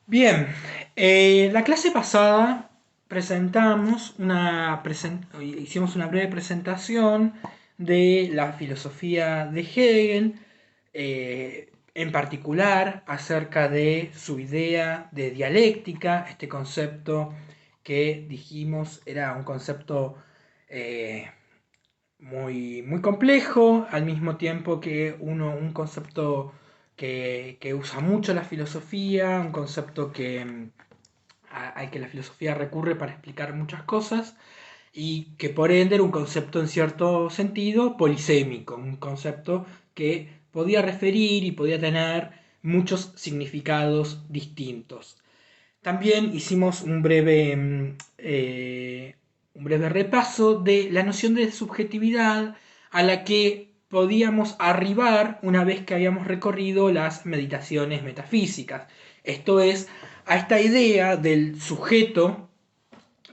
Bien, la clase pasada hicimos una breve presentación de la filosofía de Hegel, en particular acerca de su idea de dialéctica, este concepto que dijimos era un concepto eh, muy complejo, al mismo tiempo que un concepto que usa mucho la filosofía, un concepto al que la filosofía recurre para explicar muchas cosas, y que por ende era un concepto en cierto sentido polisémico, un concepto que podía referir y podía tener muchos significados distintos. También hicimos un breve repaso de la noción de subjetividad a la que podíamos arribar una vez que habíamos recorrido las meditaciones metafísicas. Esto es, a esta idea del sujeto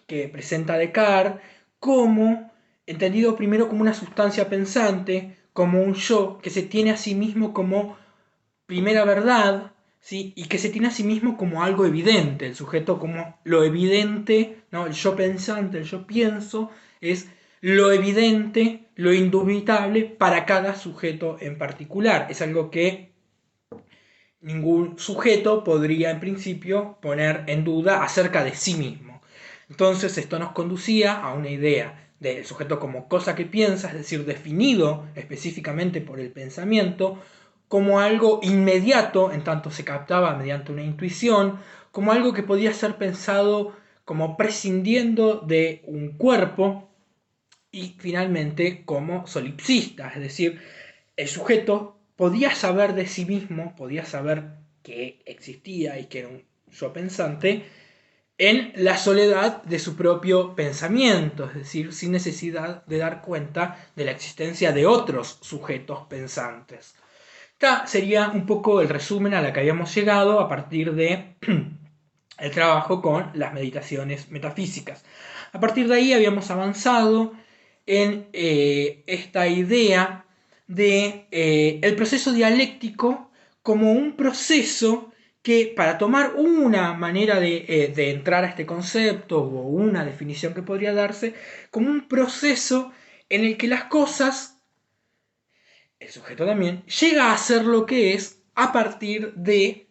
que presenta Descartes como, entendido primero como una sustancia pensante, como un yo que se tiene a sí mismo como primera verdad, ¿sí? Y que se tiene a sí mismo como algo evidente, el sujeto como lo evidente, ¿no? El yo pensante, el yo pienso, es lo evidente, lo indubitable para cada sujeto en particular. Es algo que ningún sujeto podría en principio poner en duda acerca de sí mismo. Entonces esto nos conducía a una idea del sujeto como cosa que piensa, es decir, definido específicamente por el pensamiento, como algo inmediato, en tanto se captaba mediante una intuición, como algo que podía ser pensado como prescindiendo de un cuerpo y finalmente como solipsista, es decir, el sujeto podía saber de sí mismo, podía saber que existía y que era un yo pensante, en la soledad de su propio pensamiento, es decir, sin necesidad de dar cuenta de la existencia de otros sujetos pensantes. Esta sería un poco el resumen a la que habíamos llegado a partir de el trabajo con las meditaciones metafísicas. A partir de ahí habíamos avanzado en esta idea de el proceso dialéctico como un proceso que, para tomar una manera de entrar a este concepto o una definición que podría darse, como un proceso en el que las cosas, el sujeto también, llega a ser lo que es a partir de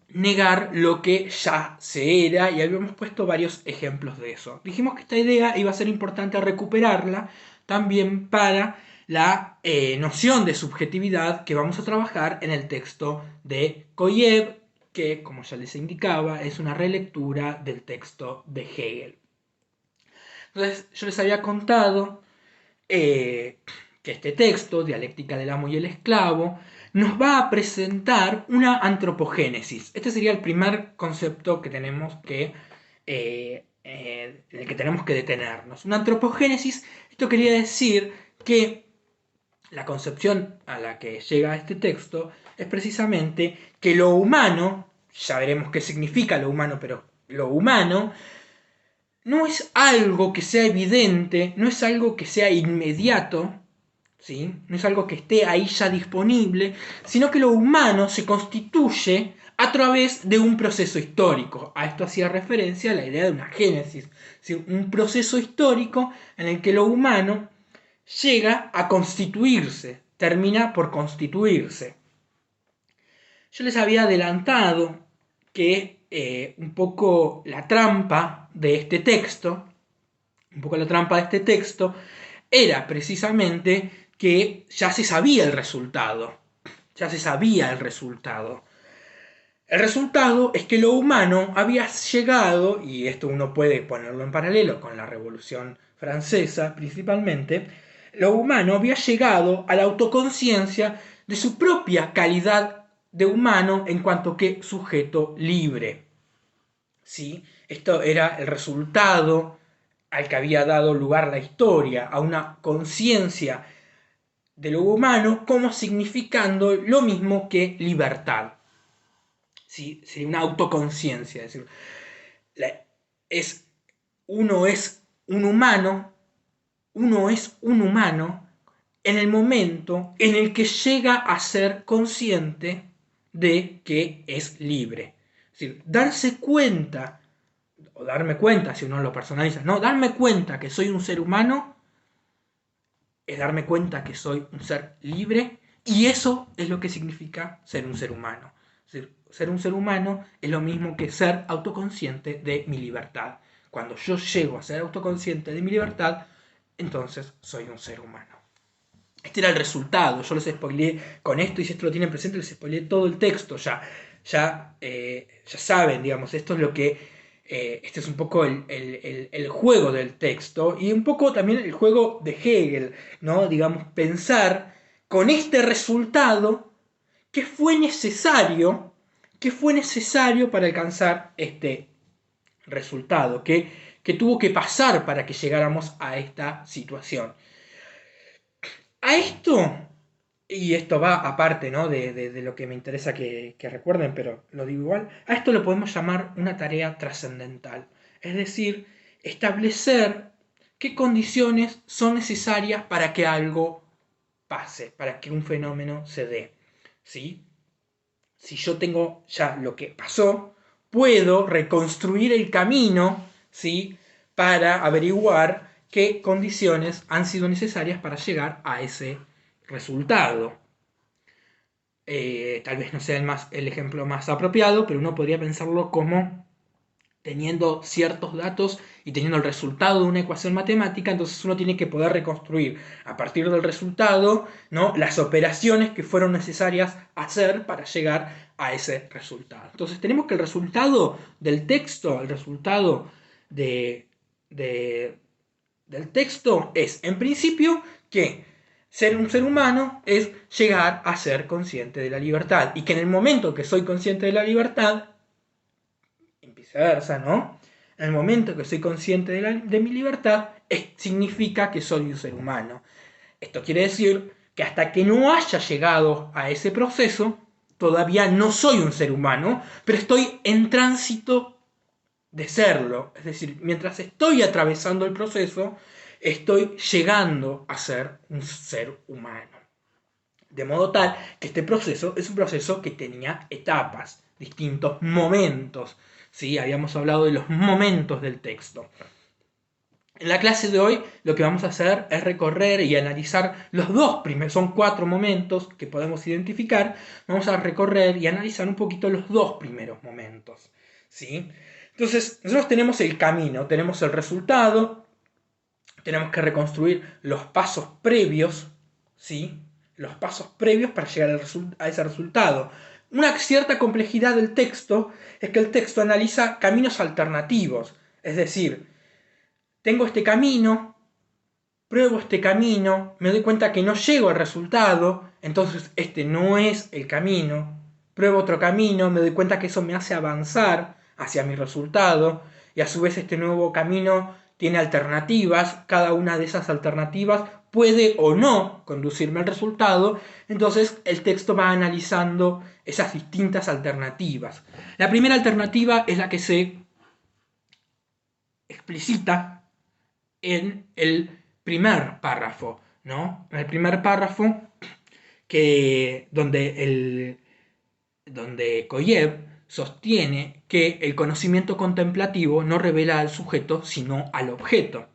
negar lo que ya se era, y habíamos puesto varios ejemplos de eso. Dijimos que esta idea iba a ser importante recuperarla también para la noción de subjetividad que vamos a trabajar en el texto de Koyev, que, como ya les indicaba, es una relectura del texto de Hegel. Entonces, yo les había contado eh, que este texto, Dialéctica del amo y el esclavo, nos va a presentar una antropogénesis. Este sería el primer concepto que tenemos en el que tenemos que detenernos. Una antropogénesis, esto quería decir que la concepción a la que llega este texto es precisamente que lo humano, ya veremos qué significa lo humano, pero lo humano no es algo que sea evidente, no es algo que sea inmediato, ¿sí? No es algo que esté ahí ya disponible, sino que lo humano se constituye a través de un proceso histórico. A esto hacía referencia a la idea de una génesis, ¿sí? Un proceso histórico en el que lo humano llega a constituirse, termina por constituirse. Yo les había adelantado que un poco la trampa de este texto, un poco la trampa de este texto, era precisamente que ya se sabía el resultado. Ya se sabía el resultado. El resultado es que lo humano había llegado, y esto uno puede ponerlo en paralelo con la Revolución Francesa principalmente, lo humano había llegado a la autoconciencia de su propia calidad de humano en cuanto que sujeto libre. ¿Sí? Esto era el resultado al que había dado lugar la historia, a una conciencia de lo humano como significando lo mismo que libertad. ¿Sí? Sí, una autoconciencia, es decir, es, uno es un humano, uno es un humano en el momento en el que llega a ser consciente de que es libre. Es decir, darse cuenta, o darme cuenta si uno lo personaliza, no, darme cuenta que soy un ser humano es darme cuenta que soy un ser libre y eso es lo que significa ser un ser humano. Es decir, ser un ser humano es lo mismo que ser autoconsciente de mi libertad. Cuando yo llego a ser autoconsciente de mi libertad, entonces soy un ser humano. Este era el resultado, yo les spoileé con esto y si esto lo tienen presente les spoileé todo el texto, ya saben, digamos, esto es lo que este es un poco el juego del texto y un poco también el juego de Hegel, ¿no? Digamos, pensar con este resultado qué fue necesario para alcanzar este resultado, qué tuvo que pasar para que llegáramos a esta situación. A esto, y esto va aparte, ¿no? de lo que me interesa que recuerden, pero lo digo igual, a esto lo podemos llamar una tarea trascendental. Es decir, establecer qué condiciones son necesarias para que algo pase, para que un fenómeno se dé. ¿Sí? Si yo tengo ya lo que pasó, puedo reconstruir el camino, ¿sí? Para averiguar qué condiciones han sido necesarias para llegar a ese resultado. Tal vez no sea el ejemplo más apropiado, pero uno podría pensarlo como teniendo ciertos datos y teniendo el resultado de una ecuación matemática, entonces uno tiene que poder reconstruir a partir del resultado, ¿no? Las operaciones que fueron necesarias hacer para llegar a ese resultado. Entonces tenemos que el resultado del texto, el resultado de, de, del texto es, en principio, que ser un ser humano es llegar a ser consciente de la libertad y que en el momento que soy consciente de la libertad, en viceversa, ¿no? En el momento que soy consciente de mi libertad, significa que soy un ser humano. Esto quiere decir que hasta que no haya llegado a ese proceso, todavía no soy un ser humano, pero estoy en tránsito de serlo. Es decir, mientras estoy atravesando el proceso, estoy llegando a ser un ser humano. De modo tal que este proceso es un proceso que tenía etapas, distintos momentos. ¿Sí? Habíamos hablado de los momentos del texto. En la clase de hoy lo que vamos a hacer es recorrer y analizar los dos primeros, son 4 momentos que podemos identificar, vamos a recorrer y analizar un poquito los 2 primeros momentos. ¿Sí? Entonces, nosotros tenemos el camino, tenemos el resultado, tenemos que reconstruir los pasos previos, ¿sí? Los pasos previos para llegar a ese resultado. Una cierta complejidad del texto es que el texto analiza caminos alternativos, es decir, tengo este camino, pruebo este camino, me doy cuenta que no llego al resultado, entonces este no es el camino, pruebo otro camino, me doy cuenta que eso me hace avanzar hacia mi resultado, y a su vez este nuevo camino tiene alternativas, cada una de esas alternativas puede o no conducirme al resultado, entonces el texto va analizando esas distintas alternativas. La primera alternativa es la que se explicita en el primer párrafo, ¿no? En el primer párrafo donde Koyev sostiene que el conocimiento contemplativo no revela al sujeto sino al objeto.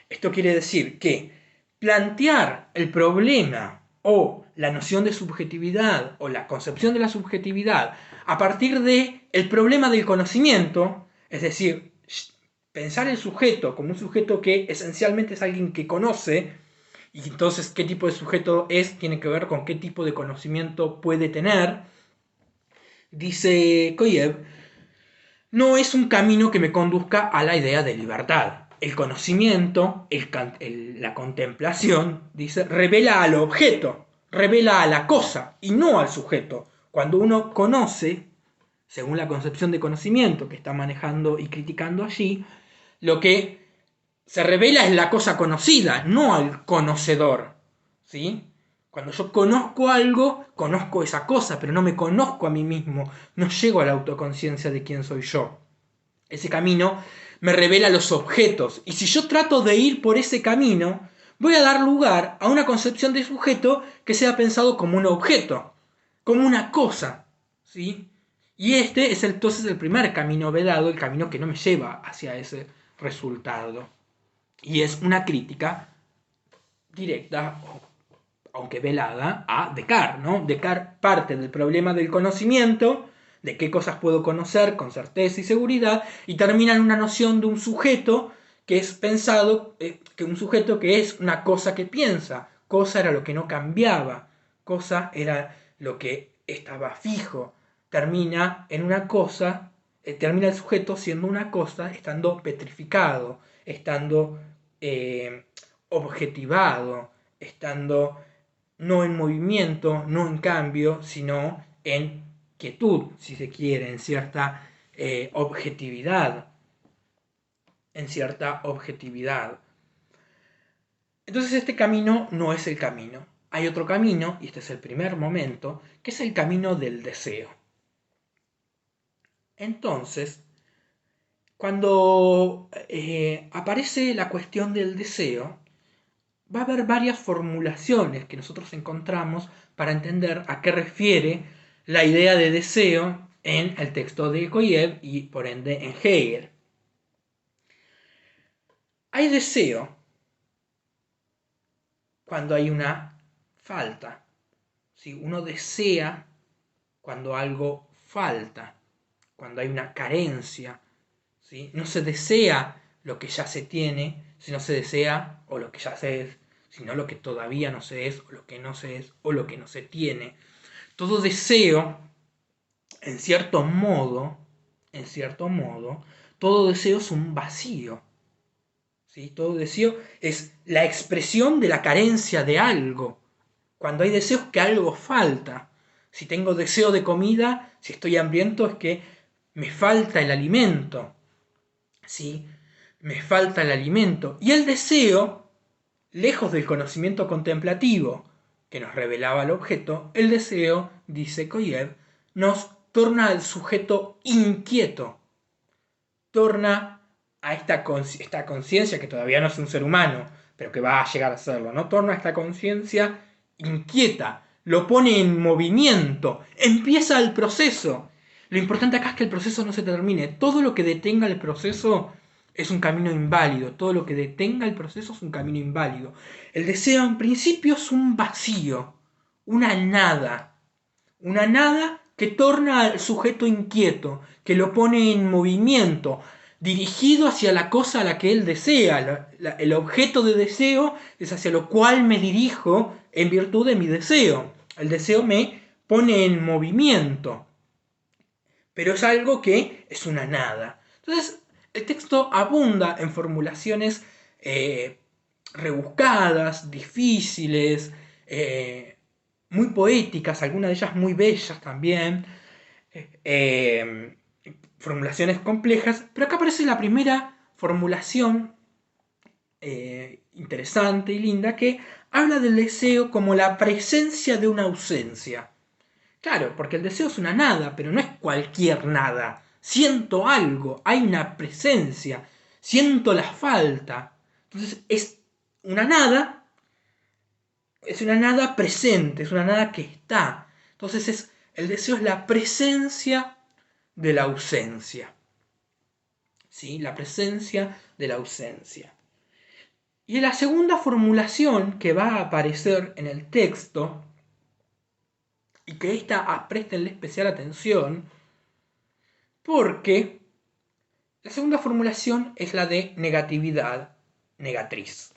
Esto quiere decir que plantear el problema o la noción de subjetividad o la concepción de la subjetividad a partir de el problema del conocimiento, es decir, pensar el sujeto como un sujeto que esencialmente es alguien que conoce, y entonces qué tipo de sujeto es, tiene que ver con qué tipo de conocimiento puede tener, dice Koyev, no es un camino que me conduzca a la idea de libertad. El conocimiento, la contemplación, dice, revela al objeto, revela a la cosa y no al sujeto. Cuando uno conoce, según la concepción de conocimiento que está manejando y criticando allí, lo que se revela es la cosa conocida, no al conocedor. ¿Sí? Cuando yo conozco algo, conozco esa cosa, pero no me conozco a mí mismo, no llego a la autoconciencia de quién soy yo. Ese camino me revela los objetos, y si yo trato de ir por ese camino, voy a dar lugar a una concepción de sujeto que sea pensado como un objeto, como una cosa, ¿sí? Y este es entonces el primer camino vedado, el camino que no me lleva hacia ese resultado. Y es una crítica directa, aunque velada, a Descartes, ¿no? Descartes parte del problema del conocimiento, de qué cosas puedo conocer con certeza y seguridad, y termina en una noción de un sujeto que es pensado, que un sujeto que es una cosa que piensa, cosa era lo que no cambiaba, cosa era lo que estaba fijo, termina en una cosa, termina el sujeto siendo una cosa, estando petrificado, estando objetivado, estando no en movimiento, no en cambio, sino en quietud, si se quiere, en cierta objetividad, en cierta objetividad. Entonces este camino no es el camino. Hay otro camino, y este es el primer momento, que es el camino del deseo. Entonces, cuando aparece la cuestión del deseo, va a haber varias formulaciones que nosotros encontramos para entender a qué refiere la idea de deseo en el texto de Koyev y por ende en Hegel. Hay deseo cuando hay una falta. ¿Sí? Uno desea cuando algo falta, cuando hay una carencia. ¿Sí? No se desea lo que ya se tiene, sino se desea o lo que ya se es, sino lo que todavía no se es, o lo que no se es, o lo que no se tiene. Todo deseo, en cierto modo, todo deseo es un vacío. ¿Sí? Todo deseo es la expresión de la carencia de algo. Cuando hay deseos que algo falta. Si tengo deseo de comida, si estoy hambriento, es que me falta el alimento. ¿Sí? Me falta el alimento. Y el deseo, lejos del conocimiento contemplativo que nos revelaba el objeto, el deseo, dice Koyev, nos torna al sujeto inquieto, torna a esta conciencia que todavía no es un ser humano, pero que va a llegar a serlo, ¿no? Torna a esta conciencia inquieta, lo pone en movimiento, empieza el proceso. Lo importante acá es que el proceso no se termine. Todo lo que detenga el proceso es un camino inválido. Todo lo que detenga el proceso es un camino inválido. El deseo en principio es un vacío, una nada. Una nada que torna al sujeto inquieto, que lo pone en movimiento, dirigido hacia la cosa a la que él desea. El objeto de deseo es hacia lo cual me dirijo en virtud de mi deseo. El deseo me pone en movimiento, pero es algo que es una nada. Entonces, el texto abunda en formulaciones rebuscadas, difíciles, muy poéticas, algunas de ellas muy bellas también, eh, formulaciones complejas, pero acá aparece la primera formulación interesante y linda que habla del deseo como la presencia de una ausencia. Claro, porque el deseo es una nada, pero no es cualquier nada. Siento algo, hay una presencia, siento la falta. Entonces es una nada presente, es una nada que está. Entonces el deseo es la presencia de la ausencia. ¿Sí? La presencia de la ausencia. Y la segunda formulación que va a aparecer en el texto, y que esta prestenle especial atención, porque la segunda formulación es la de negatividad, negatriz.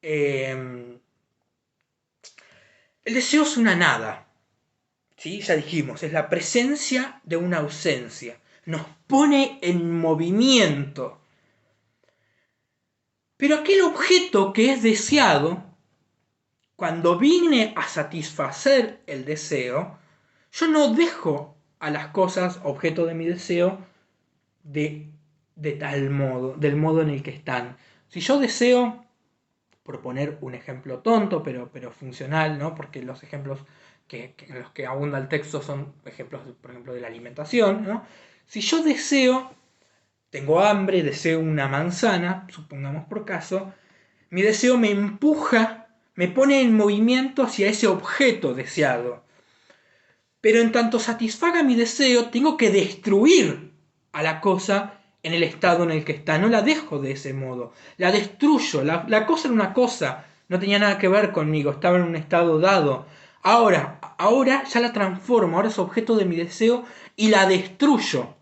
El deseo es una nada, ¿sí? Ya dijimos, es la presencia de una ausencia. Nos pone en movimiento. Pero aquel objeto que es deseado, cuando viene a satisfacer el deseo, yo no dejo a las cosas objeto de mi deseo de tal modo, del modo en el que están. Si yo deseo, por poner un ejemplo tonto, pero funcional, ¿no? Porque los ejemplos en los que abunda el texto son ejemplos, por ejemplo, de la alimentación, ¿no? Si yo deseo, tengo hambre, deseo una manzana, supongamos por caso, mi deseo me me pone en movimiento hacia ese objeto deseado. Pero en tanto satisfaga mi deseo, tengo que destruir a la cosa en el estado en el que está. No la dejo de ese modo. La destruyo. La cosa era una cosa. No tenía nada que ver conmigo. Estaba en un estado dado. Ahora ya la transformo. Ahora es objeto de mi deseo y la destruyo.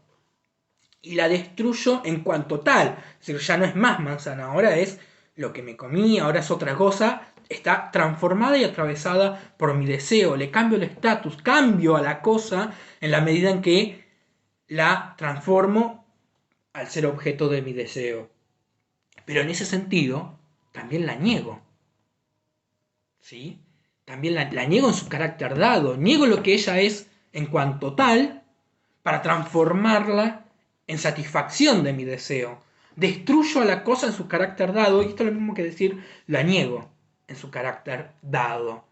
Y la destruyo en cuanto tal. Es decir, ya no es más manzana. Ahora es lo que me comí. Ahora es otra cosa. Está transformada y atravesada por mi deseo. Le cambio el estatus, cambio a la cosa en la medida en que la transformo al ser objeto de mi deseo. Pero en ese sentido, también la niego. ¿Sí? También la niego en su carácter dado. Niego lo que ella es en cuanto tal para transformarla en satisfacción de mi deseo. Destruyo a la cosa en su carácter dado, y esto es lo mismo que decir la niego en su carácter dado.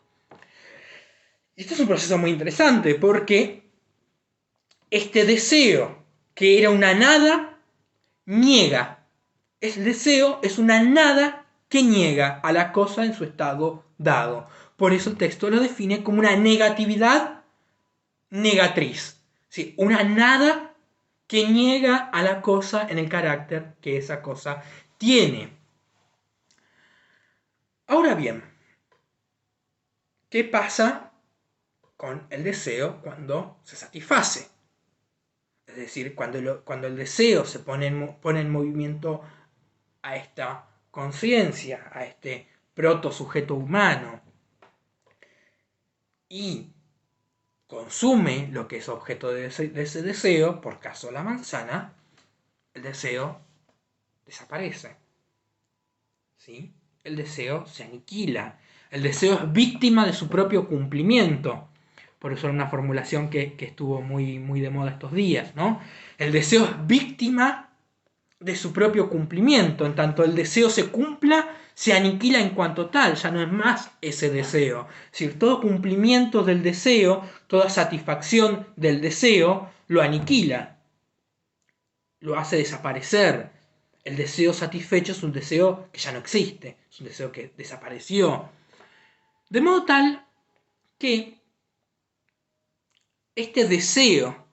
Y esto es un proceso muy interesante porque este deseo, que era una nada, niega. El deseo es una nada que niega a la cosa en su estado dado. Por eso el texto lo define como una negatividad negatriz. ¿Sí? Una nada que niega a la cosa en el carácter que esa cosa tiene. Ahora bien, ¿qué pasa con el deseo cuando se satisface? Es decir, cuando el deseo se pone en movimiento a esta conciencia, a este proto-sujeto humano, y consume lo que es objeto de ese deseo, por caso la manzana, el deseo desaparece. ¿Sí? El deseo se aniquila. El deseo es víctima de su propio cumplimiento. Por eso era una formulación que estuvo muy, muy de moda estos días, ¿no? El deseo es víctima de su propio cumplimiento. En tanto el deseo se cumpla, se aniquila en cuanto tal, ya no es más ese deseo. Es decir, todo cumplimiento del deseo, toda satisfacción del deseo, lo aniquila, lo hace desaparecer. El deseo satisfecho es un deseo que ya no existe, es un deseo que desapareció. De modo tal que este deseo,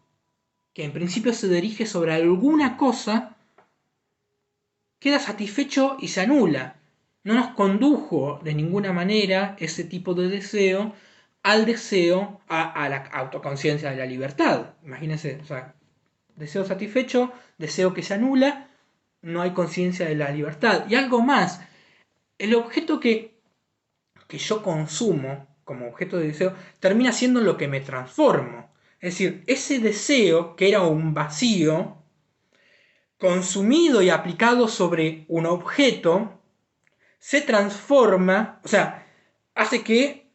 que en principio se dirige sobre alguna cosa, queda satisfecho y se anula. No nos condujo de ninguna manera ese tipo de deseo al deseo, a la autoconciencia de la libertad. Imagínense, o sea, deseo satisfecho, deseo que se anula, no hay conciencia de la libertad. Y algo más, el objeto que yo consumo como objeto de deseo termina siendo lo que me transformo. Es decir, ese deseo que era un vacío, consumido y aplicado sobre un objeto, se transforma, o sea, hace que,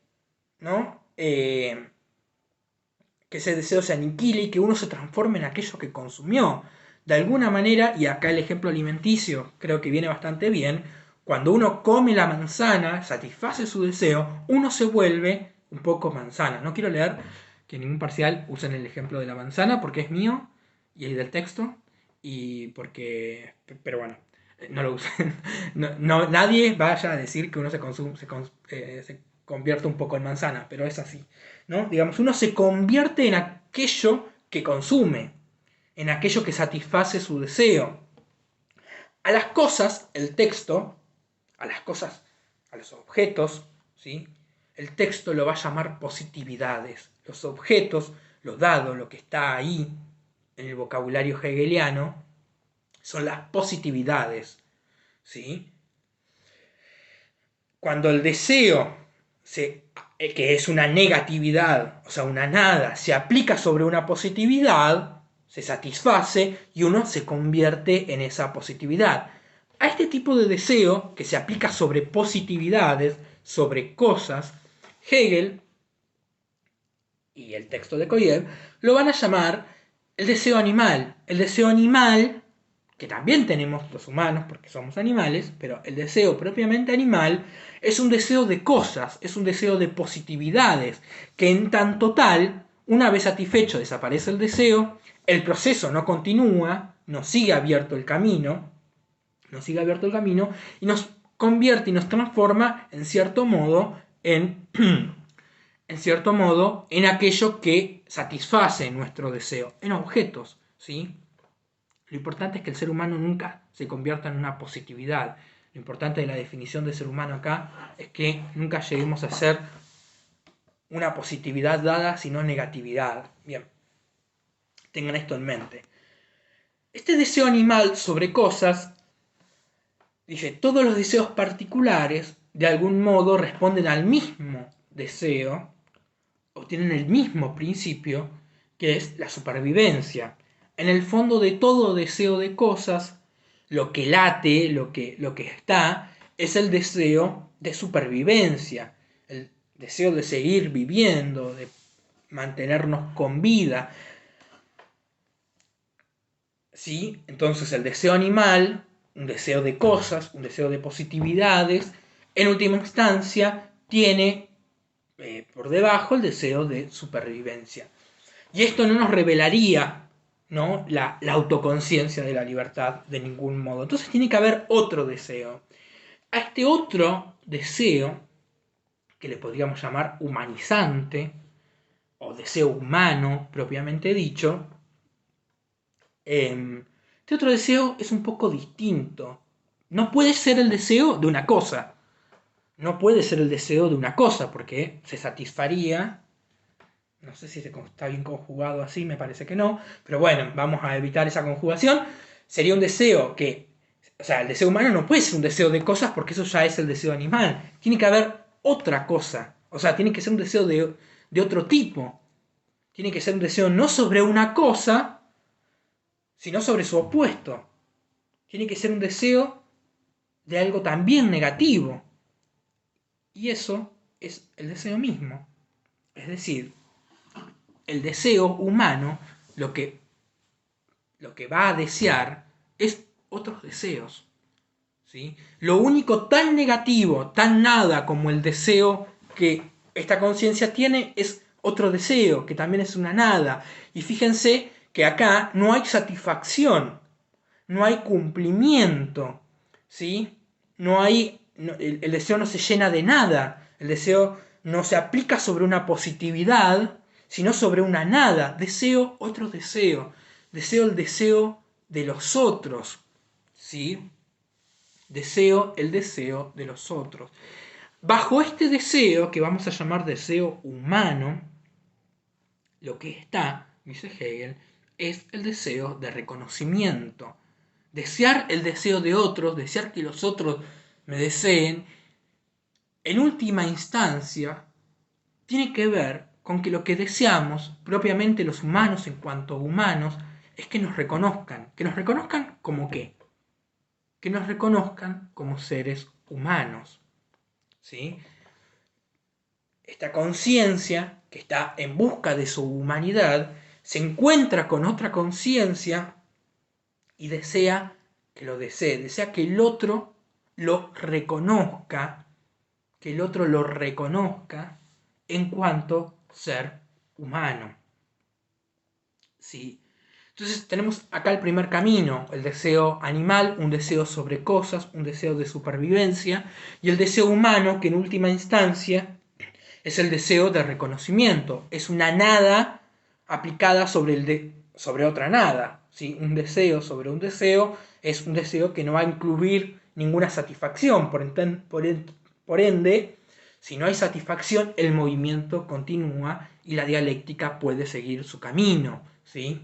¿no? Que ese deseo se aniquile y que uno se transforme en aquello que consumió. De alguna manera, y acá el ejemplo alimenticio creo que viene bastante bien, cuando uno come la manzana, satisface su deseo, uno se vuelve un poco manzana. No quiero leer que ningún parcial usen el ejemplo de la manzana porque es mío y es del texto, y porque, pero bueno, no lo usen. No, nadie vaya a decir que uno se convierte un poco en manzana, pero es así, ¿no? Digamos, uno se convierte en aquello que consume, en aquello que satisface su deseo. A las cosas, el texto, a las cosas, a los objetos, ¿sí? El texto lo va a llamar positividades. Los objetos, lo dado, lo que está ahí en el vocabulario hegeliano, son las positividades, ¿sí? Cuando el deseo, que es una negatividad, o sea, una nada, se aplica sobre una positividad, se satisface y uno se convierte en esa positividad. A este tipo de deseo, que se aplica sobre positividades, sobre cosas, Hegel y el texto de Koyev lo van a llamar el deseo animal. El deseo animal, que también tenemos los humanos porque somos animales, pero el deseo propiamente animal es un deseo de cosas, es un deseo de positividades, que en tanto tal, una vez satisfecho desaparece el deseo, el proceso no continúa, nos sigue abierto el camino, y nos convierte y nos transforma en cierto modo en aquello que satisface nuestro deseo, en objetos, ¿sí? Lo importante es que el ser humano nunca se convierta en una positividad. Lo importante de la definición de ser humano acá es que nunca lleguemos a ser una positividad dada, sino negatividad. Bien, tengan esto en mente. Este deseo animal sobre cosas, dice, todos los deseos particulares de algún modo responden al mismo deseo o tienen el mismo principio, que es la supervivencia. En el fondo de todo deseo de cosas, lo que late, lo que está, es el deseo de supervivencia, el deseo de seguir viviendo, de mantenernos con vida. ¿Sí? Entonces el deseo animal, un deseo de cosas, un deseo de positividades, en última instancia tiene por debajo el deseo de supervivencia. Y esto no nos revelaría, ¿no?, la autoconciencia de la libertad de ningún modo. Entonces tiene que haber otro deseo. A este otro deseo, que le podríamos llamar humanizante, o deseo humano propiamente dicho, este otro deseo es un poco distinto. No puede ser el deseo de una cosa. No puede ser el deseo de una cosa, porque se satisfaría. No sé si está bien conjugado así, me parece que no. Pero bueno, vamos a evitar esa conjugación. Sería un deseo que. O sea, el deseo humano no puede ser un deseo de cosas porque eso ya es el deseo animal. Tiene que haber otra cosa. O sea, tiene que ser un deseo de otro tipo. Tiene que ser un deseo no sobre una cosa, sino sobre su opuesto. Tiene que ser un deseo de algo también negativo. Y eso es el deseo mismo. Es decir, el deseo humano lo que va a desear es otros deseos. ¿Sí? Lo único tan negativo, tan nada como el deseo que esta conciencia tiene es otro deseo, que también es una nada. Y fíjense que acá no hay satisfacción, no hay cumplimiento, ¿sí? El deseo no se llena de nada, el deseo no se aplica sobre una positividad, sino sobre una nada. Deseo otro deseo, deseo el deseo de los otros, ¿sí? Deseo el deseo de los otros. Bajo este deseo, que vamos a llamar deseo humano, lo que está, dice Hegel, es el deseo de reconocimiento. Desear el deseo de otros, desear que los otros me deseen, en última instancia, tiene que ver con que lo que deseamos, propiamente los humanos en cuanto humanos, es que nos reconozcan. ¿Que nos reconozcan como qué? Que nos reconozcan como seres humanos. ¿Sí? Esta conciencia, que está en busca de su humanidad, se encuentra con otra conciencia y desea que lo desea que el otro lo reconozca, en cuanto ser humano. ¿Sí? Entonces tenemos acá el primer camino, el deseo animal, un deseo sobre cosas, un deseo de supervivencia, y el deseo humano, que en última instancia es el deseo de reconocimiento, es una nada aplicada sobre otra nada. ¿Sí? Un deseo sobre un deseo es un deseo que no va a incluir ninguna satisfacción, por ende, si no hay satisfacción, el movimiento continúa y la dialéctica puede seguir su camino. ¿Sí?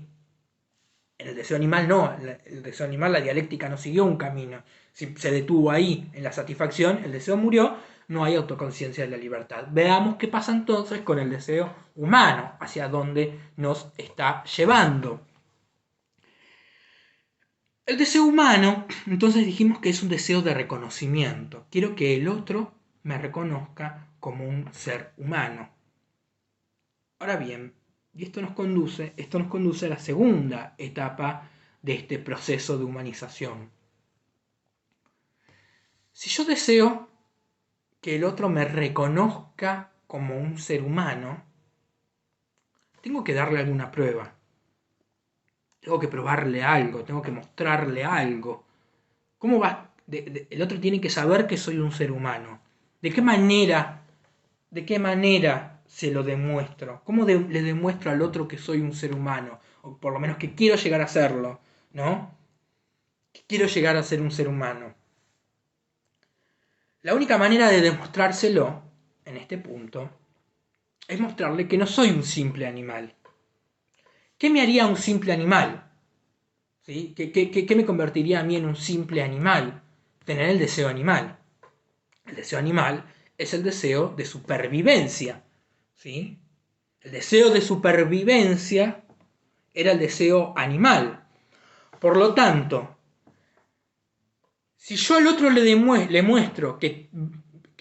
En el deseo animal no, el deseo animal, la dialéctica no siguió un camino. Si se detuvo ahí en la satisfacción, el deseo murió, no hay autoconciencia de la libertad. Veamos qué pasa entonces con el deseo humano, hacia dónde nos está llevando. El deseo humano, entonces dijimos que es un deseo de reconocimiento. Quiero que el otro me reconozca como un ser humano. Ahora bien, y esto nos conduce a la segunda etapa de este proceso de humanización. Si yo deseo que el otro me reconozca como un ser humano, tengo que darle alguna prueba. Tengo que probarle algo, tengo que mostrarle algo. el otro tiene que saber que soy un ser humano. ¿De qué manera? ¿De qué manera se lo demuestro? ¿Cómo le demuestro al otro que soy un ser humano? O por lo menos que quiero llegar a serlo, ¿no? Que quiero llegar a ser un ser humano. La única manera de demostrárselo, en este punto, es mostrarle que no soy un simple animal. ¿Qué me haría un simple animal? ¿Sí? ¿Qué me convertiría a mí en un simple animal? Tener el deseo animal. El deseo animal es el deseo de supervivencia. ¿Sí? El deseo de supervivencia era el deseo animal. Por lo tanto, si yo al otro le muestro que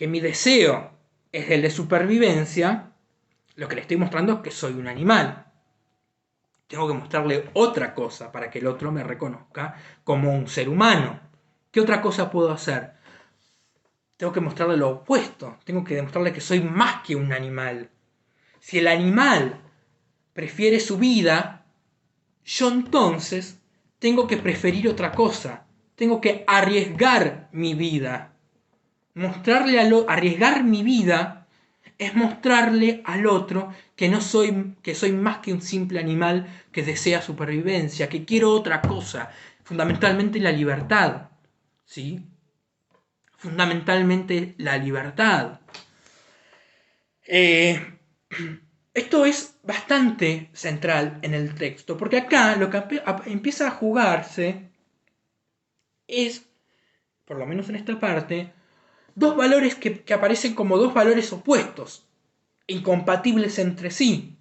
mi deseo es el de supervivencia, lo que le estoy mostrando es que soy un animal. Tengo que mostrarle otra cosa para que el otro me reconozca como un ser humano. ¿Qué otra cosa puedo hacer? Tengo que mostrarle lo opuesto. Tengo que demostrarle que soy más que un animal. Si el animal prefiere su vida, yo entonces tengo que preferir otra cosa. Tengo que arriesgar mi vida. Arriesgar mi vida es mostrarle al otro que soy más que un simple animal que desea supervivencia, que quiero otra cosa, fundamentalmente la libertad, ¿sí? Fundamentalmente la libertad. Esto es bastante central en el texto, porque acá lo que empieza a jugarse es, por lo menos en esta parte, dos valores que aparecen como dos valores opuestos, incompatibles entre sí.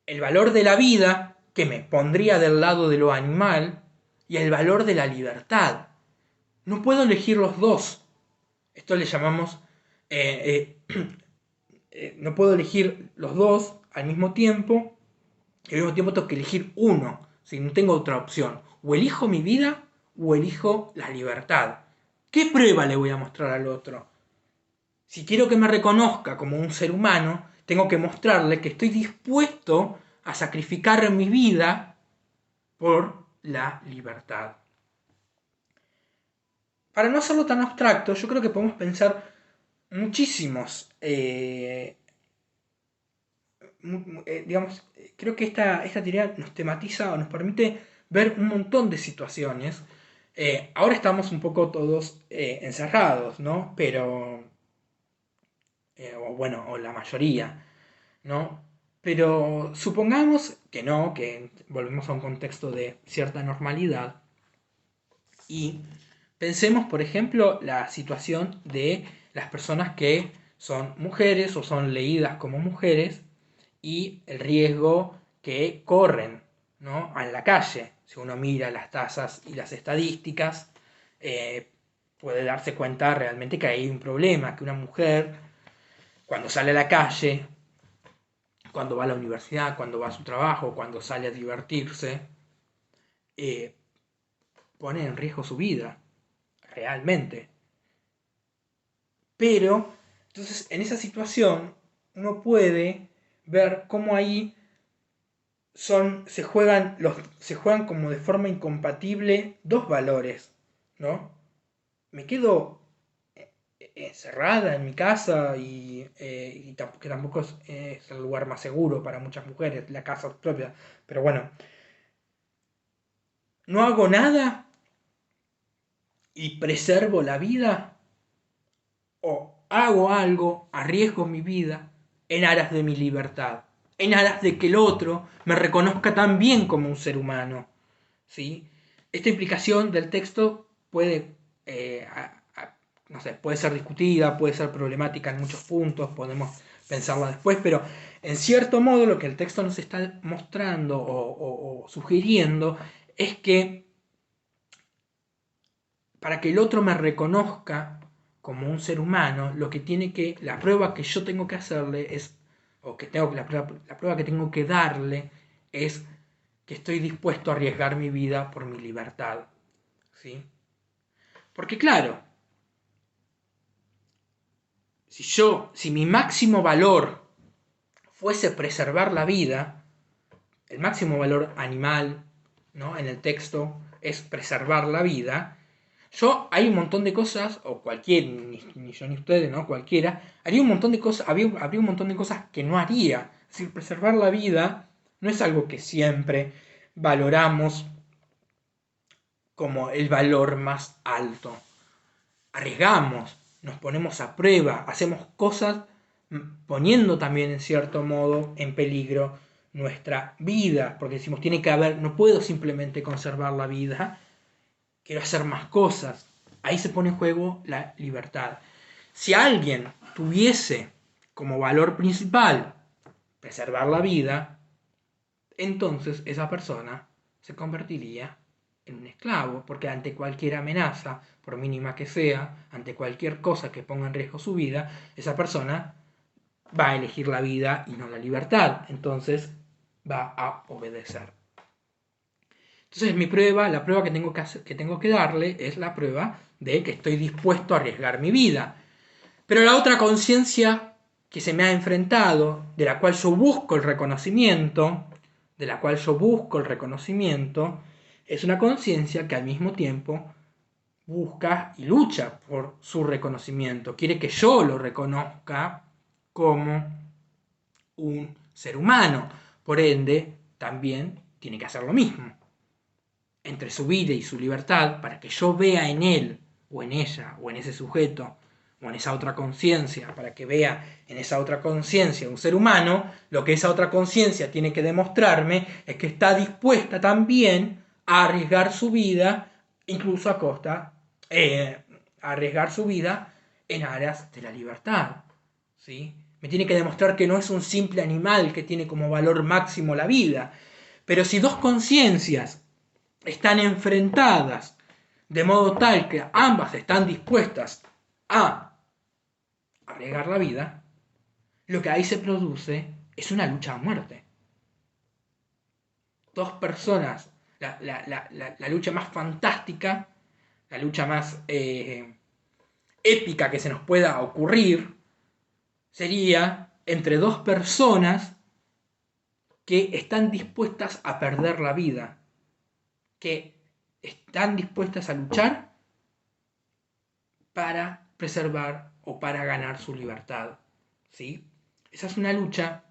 El valor de la vida, que me pondría del lado de lo animal, y el valor de la libertad. No puedo elegir los dos. Esto le llamamos... no puedo elegir los dos al mismo tiempo, y al mismo tiempo tengo que elegir uno. Si no tengo otra opción. O elijo mi vida o elijo la libertad. ¿Qué prueba le voy a mostrar al otro? Si quiero que me reconozca como un ser humano, tengo que mostrarle que estoy dispuesto a sacrificar mi vida por la libertad. Para no hacerlo tan abstracto, yo creo que podemos pensar muchísimos, digamos, creo que esta teoría nos tematiza o nos permite ver un montón de situaciones. Ahora estamos un poco todos encerrados, ¿no? Pero, o la mayoría, ¿no? Pero supongamos que no, que volvemos a un contexto de cierta normalidad y pensemos, por ejemplo, la situación de las personas que son mujeres o son leídas como mujeres y el riesgo que corren, ¿no? En la calle. Si uno mira las tasas y las estadísticas, puede darse cuenta realmente que hay un problema, que una mujer cuando sale a la calle, cuando va a la universidad, cuando va a su trabajo, cuando sale a divertirse, eh, pone en riesgo su vida, realmente. Pero, entonces, en esa situación, uno puede ver cómo ahí se juegan como de forma incompatible dos valores, ¿no? Me quedo encerrada en mi casa que tampoco es el lugar más seguro para muchas mujeres, la casa propia, pero bueno, no hago nada y preservo la vida, o hago algo, arriesgo mi vida en aras de mi libertad, en aras de que el otro me reconozca también como un ser humano, ¿sí? Esta implicación del texto puede, no sé, puede ser discutida, puede ser problemática en muchos puntos, podemos pensarla después, pero en cierto modo lo que el texto nos está mostrando o sugiriendo es que para que el otro me reconozca como un ser humano, la prueba que yo tengo que hacerle es, o que tengo, la prueba que tengo que darle es que estoy dispuesto a arriesgar mi vida por mi libertad, ¿sí? Porque claro, si mi máximo valor fuese preservar la vida, el máximo valor animal, ¿no? En el texto es preservar la vida, Hay un montón de cosas, o cualquier, ni yo ni ustedes, ¿no? Cualquiera, haría un montón de cosas, habría un montón de cosas que no haría. Es decir, preservar la vida no es algo que siempre valoramos como el valor más alto. Arriesgamos, nos ponemos a prueba, hacemos cosas poniendo también en cierto modo en peligro nuestra vida, porque decimos, tiene que haber, no puedo simplemente conservar la vida, quiero hacer más cosas. Ahí se pone en juego la libertad. Si alguien tuviese como valor principal preservar la vida, entonces esa persona se convertiría en un esclavo, porque ante cualquier amenaza, por mínima que sea, ante cualquier cosa que ponga en riesgo su vida, esa persona va a elegir la vida y no la libertad. Entonces va a obedecer. Entonces mi prueba, la prueba que tengo que darle es la prueba de que estoy dispuesto a arriesgar mi vida. Pero la otra conciencia que se me ha enfrentado, de la cual yo busco el reconocimiento, es una conciencia que al mismo tiempo busca y lucha por su reconocimiento. Quiere que yo lo reconozca como un ser humano. Por ende, también tiene que hacer lo mismo entre su vida y su libertad, para que yo vea en él, o en ella, o en ese sujeto, o en esa otra conciencia, para que vea en esa otra conciencia un ser humano, lo que esa otra conciencia tiene que demostrarme es que está dispuesta también a arriesgar su vida, incluso a costa, a arriesgar su vida en aras de la libertad. ¿Sí? Me tiene que demostrar que no es un simple animal que tiene como valor máximo la vida. Pero si dos conciencias están enfrentadas de modo tal que ambas están dispuestas a arriesgar la vida, lo que ahí se produce es una lucha a muerte. Dos personas, la lucha más fantástica, la lucha más épica que se nos pueda ocurrir, sería entre dos personas que están dispuestas a perder la vida, que están dispuestas a luchar para preservar o para ganar su libertad. ¿Sí? Esa es una lucha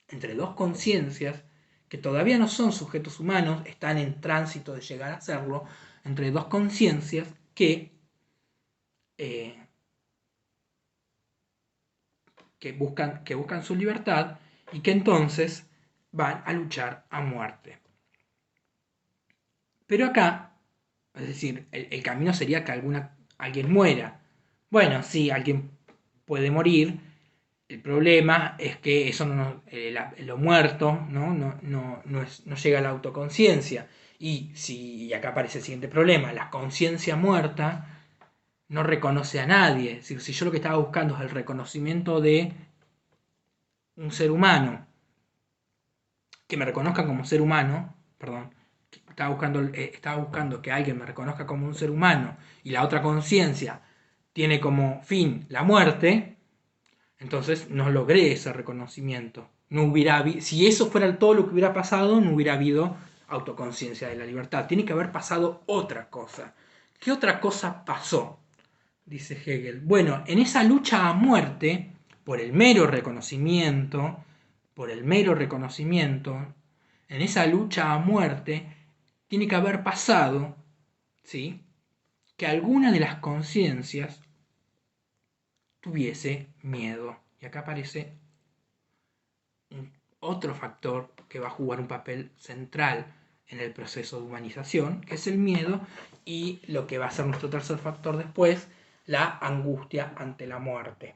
entre dos conciencias que todavía no son sujetos humanos, están en tránsito de llegar a serlo, entre dos conciencias eh, que buscan su libertad y que entonces van a luchar a muerte. Pero acá, es decir, el camino sería que alguien muera. Bueno, sí, alguien puede morir. El problema es que eso lo muerto no llega a la autoconciencia. Y acá aparece el siguiente problema, la conciencia muerta no reconoce a nadie. Es decir, si yo lo que estaba buscando es el reconocimiento de un ser humano, que me reconozcan como ser humano, perdón, estaba buscando que alguien me reconozca como un ser humano y la otra conciencia tiene como fin la muerte, entonces no logré ese reconocimiento. Si eso fuera todo lo que hubiera pasado, no hubiera habido autoconciencia de la libertad. Tiene que haber pasado otra cosa. ¿Qué otra cosa pasó? Dice Hegel. Bueno, en esa lucha a muerte, por el mero reconocimiento, en esa lucha a muerte, tiene que haber pasado, ¿sí?, que alguna de las conciencias tuviese miedo. Y acá aparece otro factor que va a jugar un papel central en el proceso de humanización, que es el miedo, y lo que va a ser nuestro tercer factor después, la angustia ante la muerte,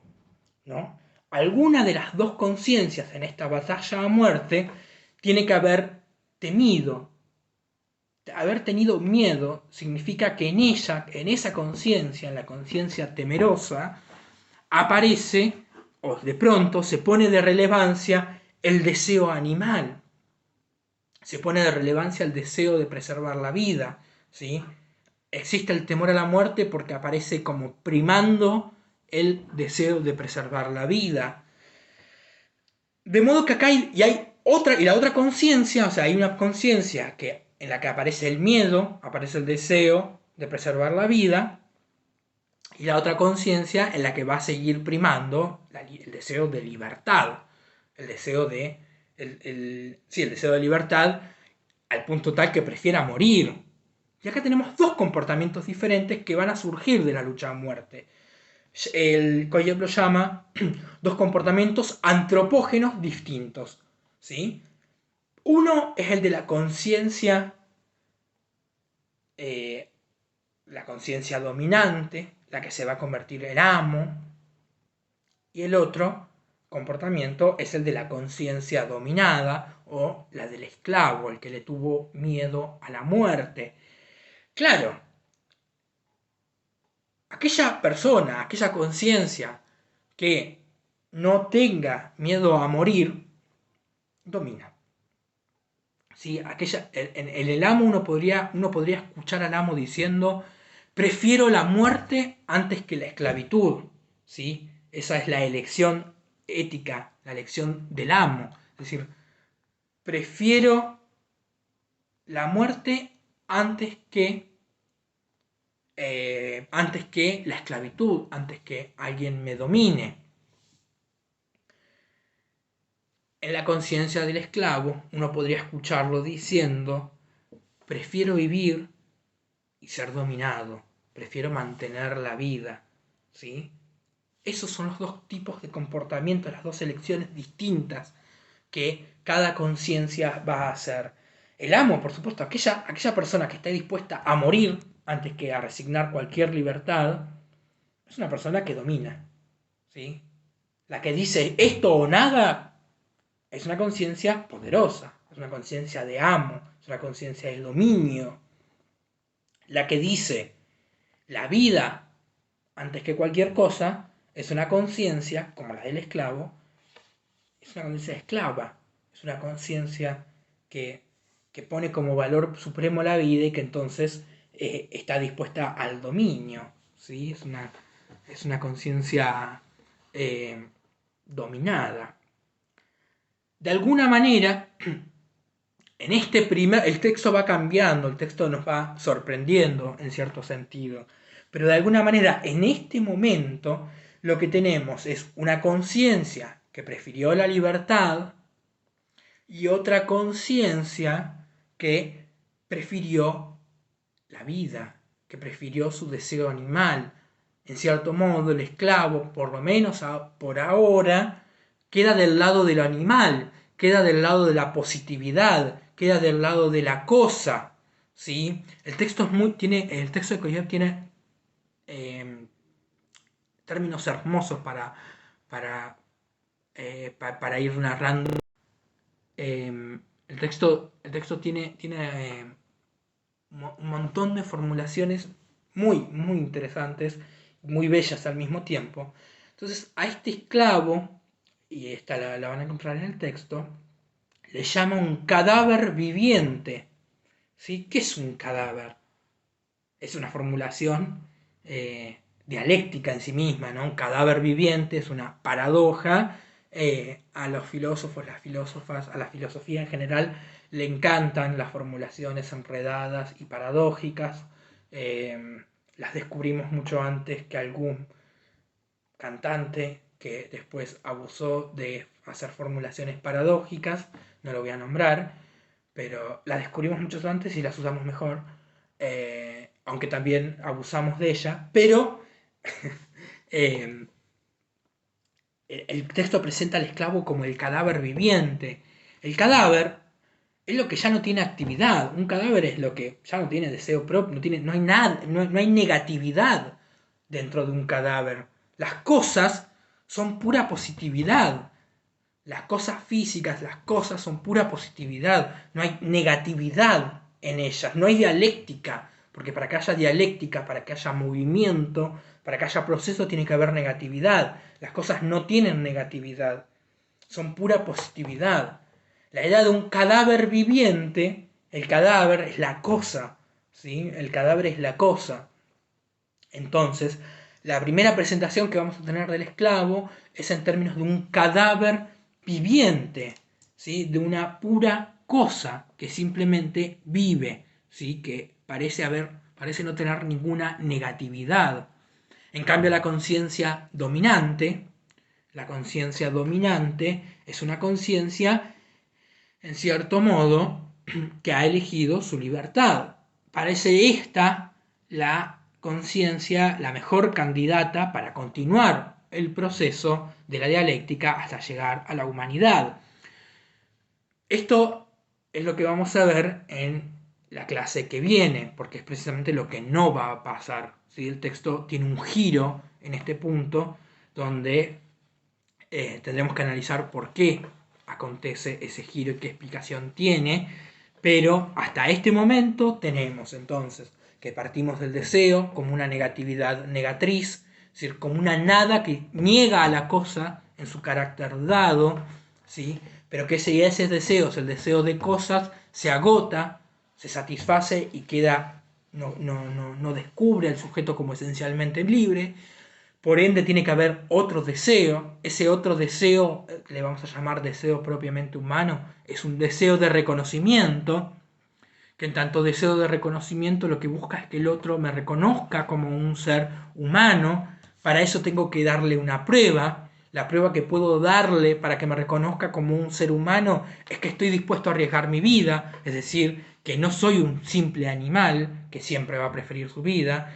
¿no? Alguna de las dos conciencias en esta batalla a muerte tiene que haber temido. Haber tenido miedo significa que en ella, en esa conciencia, en la conciencia temerosa, aparece, o de pronto se pone de relevancia el deseo animal. Se pone de relevancia el deseo de preservar la vida, ¿sí? Existe el temor a la muerte porque aparece como primando el deseo de preservar la vida. De modo que acá hay la otra conciencia, o sea, hay una conciencia en la que aparece el miedo, aparece el deseo de preservar la vida, y la otra conciencia en la que va a seguir primando el deseo de libertad, el deseo de, sí, el deseo de libertad al punto tal que prefiera morir. Y acá tenemos dos comportamientos diferentes que van a surgir de la lucha a muerte. El Koyev lo llama dos comportamientos antropógenos distintos, ¿sí? Uno es el de la conciencia dominante, la que se va a convertir en amo, y el otro comportamiento es el de la conciencia dominada o la del esclavo, el que le tuvo miedo a la muerte. Claro, aquella persona, aquella conciencia que no tenga miedo a morir, domina. ¿Sí? En el amo uno podría escuchar al amo diciendo, prefiero la muerte antes que la esclavitud. ¿Sí? Esa es la elección ética, la elección del amo. Es decir, prefiero la muerte antes que la esclavitud, antes que alguien me domine. En la conciencia del esclavo uno podría escucharlo diciendo, prefiero vivir y ser dominado, prefiero mantener la vida, ¿sí? Esos son los dos tipos de comportamiento, las dos elecciones distintas que cada conciencia va a hacer. El amo, por supuesto, aquella persona que esté dispuesta a morir antes que a resignar cualquier libertad, es una persona que domina, ¿sí? La que dice esto o nada es una conciencia poderosa, es una conciencia de amo, es una conciencia de dominio. La que dice la vida antes que cualquier cosa es una conciencia, como la del esclavo, es una conciencia esclava, es una conciencia que pone como valor supremo la vida y que entonces está dispuesta al dominio, ¿sí? Es una conciencia dominada. De alguna manera, el texto va cambiando, el texto nos va sorprendiendo en cierto sentido, pero de alguna manera en este momento lo que tenemos es una conciencia que prefirió la libertad y otra conciencia que prefirió la vida, que prefirió su deseo animal. En cierto modo, el esclavo, por lo menos por ahora, queda del lado de lo animal, queda del lado de la positividad, queda del lado de la cosa, ¿sí? El texto de Koyev tiene términos hermosos para ir narrando. El texto tiene un montón de formulaciones muy, muy interesantes, muy bellas al mismo tiempo. Entonces, a este esclavo, y esta la van a encontrar en el texto, le llama un cadáver viviente. ¿Sí? ¿Qué es un cadáver? Es una formulación dialéctica en sí misma, ¿no? Un cadáver viviente es una paradoja. A los filósofos, las filósofas, a la filosofía en general le encantan las formulaciones enredadas y paradójicas. Las descubrimos mucho antes que algún cantante que después abusó de hacer formulaciones paradójicas, no lo voy a nombrar, pero las descubrimos mucho antes y las usamos mejor, aunque también abusamos de ella, pero eh, el texto presenta al esclavo como el cadáver viviente. El cadáver es lo que ya no tiene actividad, un cadáver es lo que ya no tiene deseo propio, no hay nada, no hay negatividad dentro de un cadáver. Las cosas son pura positividad. Las cosas físicas, las cosas son pura positividad. No hay negatividad en ellas, no hay dialéctica. Porque para que haya dialéctica, para que haya movimiento, para que haya proceso, tiene que haber negatividad. Las cosas no tienen negatividad, son pura positividad. La idea de un cadáver viviente, el cadáver es la cosa, ¿sí? El cadáver es la cosa. Entonces, la primera presentación que vamos a tener del esclavo es en términos de un cadáver viviente, ¿sí? De una pura cosa que simplemente vive, ¿sí? Que parece parece no tener ninguna negatividad. En cambio, la conciencia dominante es una conciencia, en cierto modo, que ha elegido su libertad. Parece esta la conciencia la mejor candidata para continuar el proceso de la dialéctica hasta llegar a la humanidad. Esto es lo que vamos a ver en la clase que viene, porque es precisamente lo que no va a pasar. ¿Sí? El texto tiene un giro en este punto donde tendremos que analizar por qué acontece ese giro y qué explicación tiene, pero hasta este momento tenemos entonces que partimos del deseo como una negatividad negatriz, es decir, como una nada que niega a la cosa en su carácter dado, ¿sí? Pero que si ese deseo, el deseo de cosas, se agota, se satisface y queda, no descubre al sujeto como esencialmente libre. Por ende tiene que haber otro deseo. Ese otro deseo, que le vamos a llamar deseo propiamente humano, es un deseo de reconocimiento, que en tanto deseo de reconocimiento lo que busca es que el otro me reconozca como un ser humano. Para eso tengo que darle una prueba. La prueba que puedo darle para que me reconozca como un ser humano es que estoy dispuesto a arriesgar mi vida, es decir, que no soy un simple animal que siempre va a preferir su vida.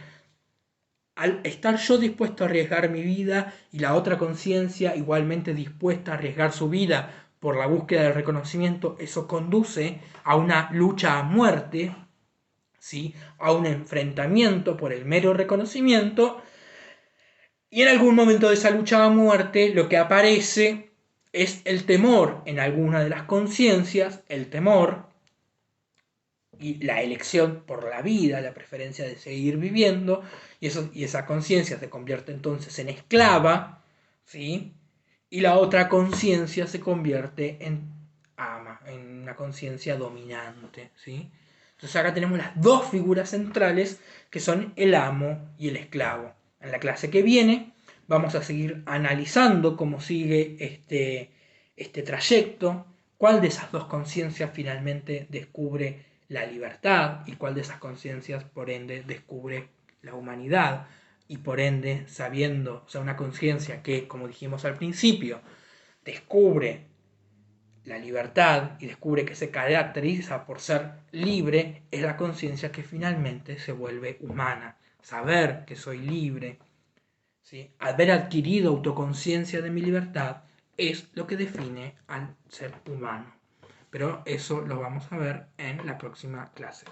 Al estar yo dispuesto a arriesgar mi vida y la otra conciencia igualmente dispuesta a arriesgar su vida por la búsqueda del reconocimiento, eso conduce a una lucha a muerte, ¿sí? A un enfrentamiento por el mero reconocimiento, y en algún momento de esa lucha a muerte lo que aparece es el temor en alguna de las conciencias, el temor y la elección por la vida, la preferencia de seguir viviendo, y esa conciencia se convierte entonces en esclava, ¿sí? Y la otra conciencia se convierte en ama, en una conciencia dominante, ¿sí? Entonces acá tenemos las dos figuras centrales que son el amo y el esclavo. En la clase que viene vamos a seguir analizando cómo sigue este trayecto, cuál de esas dos conciencias finalmente descubre la libertad y cuál de esas conciencias por ende descubre la humanidad, y por ende, sabiendo, o sea, una conciencia que, como dijimos al principio, descubre la libertad y descubre que se caracteriza por ser libre, es la conciencia que finalmente se vuelve humana. Saber que soy libre, ¿sí? Haber adquirido autoconciencia de mi libertad, es lo que define al ser humano. Pero eso lo vamos a ver en la próxima clase.